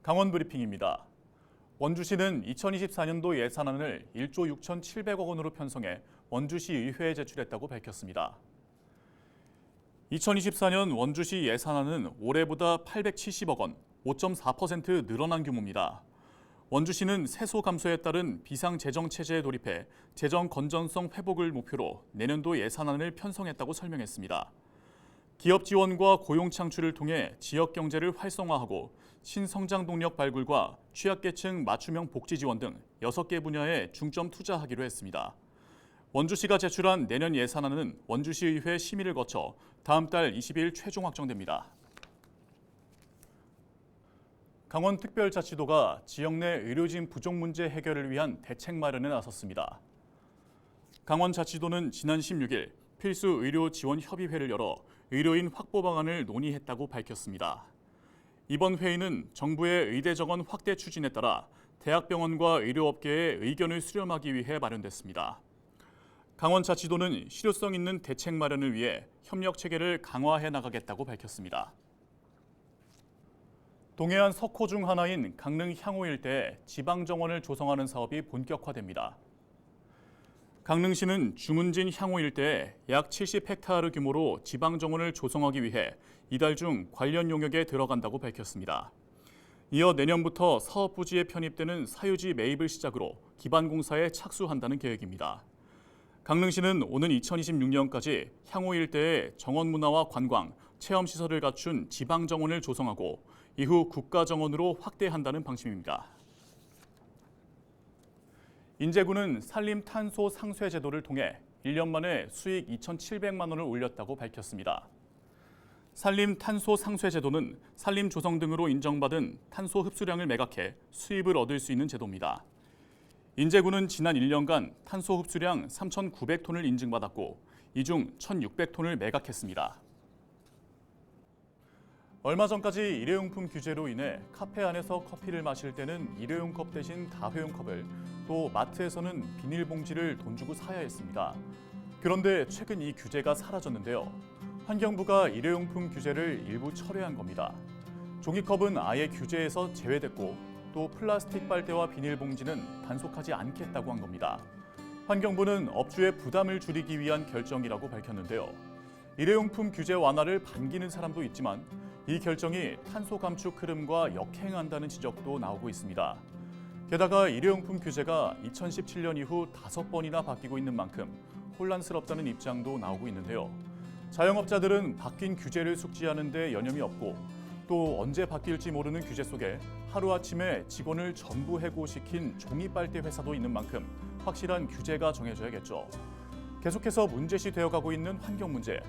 강원 브리핑입니다. 원주시는 2024년도 예산안을 1조 6,700억 원으로 편성해 원주시 의회에 제출했다고 밝혔습니다. 2024년 원주시 예산안은 올해보다 870억 원, 5.4% 늘어난 규모입니다. 원주시는 세소 감소에 따른 비상재정체제에 돌입해 재정 건전성 회복을 목표로 내년도 예산안을 편성했다고 설명했습니다. 기업 지원과 고용 창출을 통해 지역 경제를 활성화하고 신성장 동력 발굴과 취약계층 맞춤형 복지 지원 등 6개 분야에 중점 투자하기로 했습니다. 원주시가 제출한 내년 예산안은 원주시의회 심의를 거쳐 다음 달 20일 최종 확정됩니다. 강원특별자치도가 지역 내 의료진 부족 문제 해결을 위한 대책 마련에 나섰습니다. 강원자치도는 지난 16일 필수 의료 지원 협의회를 열어 의료인 확보 방안을 논의했다고 밝혔습니다. 이번 회의는 정부의 의대 정원 확대 추진에 따라 대학병원과 의료업계의 의견을 수렴하기 위해 마련됐습니다. 강원자치도는 실효성 있는 대책 마련을 위해 협력 체계를 강화해 나가겠다고 밝혔습니다. 동해안 석호 중 하나인 강릉 향후 일대에 지방정원을 조성하는 사업이 본격화됩니다. 강릉시는 주문진 향후 일대에 약 70헥타르 규모로 지방정원을 조성하기 위해 이달 중 관련 용역에 들어간다고 밝혔습니다. 이어 내년부터 사업 부지에 편입되는 사유지 매입을 시작으로 기반 공사에 착수한다는 계획입니다. 강릉시는 오는 2026년까지 향후 일대에 정원 문화와 관광, 체험시설을 갖춘 지방정원을 조성하고 이후 국가정원으로 확대한다는 방침입니다. 인제군은 산림 탄소 상쇄 제도를 통해 1년 만에 수익 2,700만 원을 올렸다고 밝혔습니다. 산림 탄소 상쇄 제도는 산림 조성 등으로 인정받은 탄소 흡수량을 매각해 수입을 얻을 수 있는 제도입니다. 인제군은 지난 1년간 탄소 흡수량 3,900톤을 인증받았고 이 중 1,600톤을 매각했습니다. 얼마 전까지 일회용품 규제로 인해 카페 안에서 커피를 마실 때는 일회용 컵 대신 다회용 컵을, 또 마트에서는 비닐봉지를 돈 주고 사야 했습니다. 그런데 최근 이 규제가 사라졌는데요. 환경부가 일회용품 규제를 일부 철회한 겁니다. 종이컵은 아예 규제에서 제외됐고 또 플라스틱 빨대와 비닐봉지는 단속하지 않겠다고 한 겁니다. 환경부는 업주의 부담을 줄이기 위한 결정이라고 밝혔는데요. 일회용품 규제 완화를 반기는 사람도 있지만 이 결정이 탄소 감축 흐름과 역행한다는 지적도 나오고 있습니다. 게다가 일회용품 규제가 2017년 이후 5번이나 바뀌고 있는 만큼 혼란스럽다는 입장도 나오고 있는데요. 자영업자들은 바뀐 규제를 숙지하는 데 여념이 없고 또 언제 바뀔지 모르는 규제 속에 하루아침에 직원을 전부 해고시킨 종이빨대 회사도 있는 만큼 확실한 규제가 정해져야겠죠. 계속해서 문제시 되어가고 있는 환경 문제.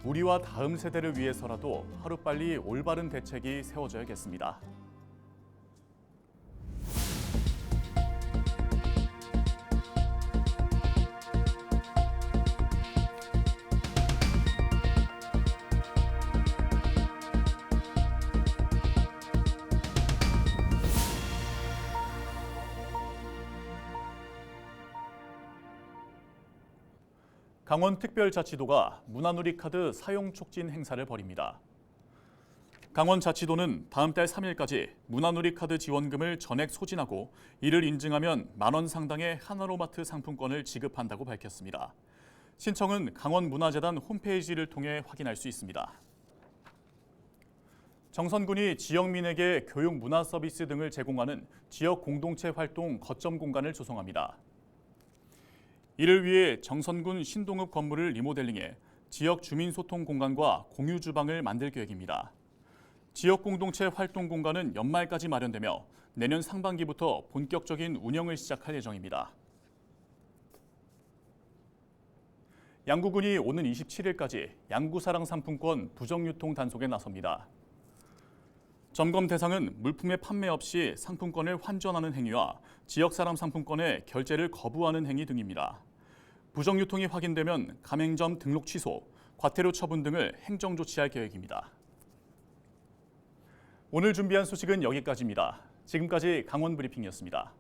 우리와 다음 세대를 위해서라도 하루빨리 올바른 대책이 세워져야겠습니다. 강원특별자치도가 문화누리 카드 사용 촉진 행사를 벌입니다. 강원자치도는 다음 달 3일까지 문화누리 카드 지원금을 전액 소진하고 이를 인증하면 만원 상당의 하나로마트 상품권을 지급한다고 밝혔습니다. 신청은 강원문화재단 홈페이지를 통해 확인할 수 있습니다. 정선군이 지역민에게 교육 문화 서비스 등을 제공하는 지역 공동체 활동 거점 공간을 조성합니다. 이를 위해 정선군 신동읍 건물을 리모델링해 지역 주민 소통 공간과 공유 주방을 만들 계획입니다. 지역 공동체 활동 공간은 연말까지 마련되며 내년 상반기부터 본격적인 운영을 시작할 예정입니다. 양구군이 오는 27일까지 양구사랑 상품권 부정유통 단속에 나섭니다. 점검 대상은 물품의 판매 없이 상품권을 환전하는 행위와 지역사람 상품권의 결제를 거부하는 행위 등입니다. 부정유통이 확인되면 가맹점 등록 취소, 과태료 처분 등을 행정 조치할 계획입니다. 오늘 준비한 소식은 여기까지입니다. 지금까지 강원 브리핑이었습니다.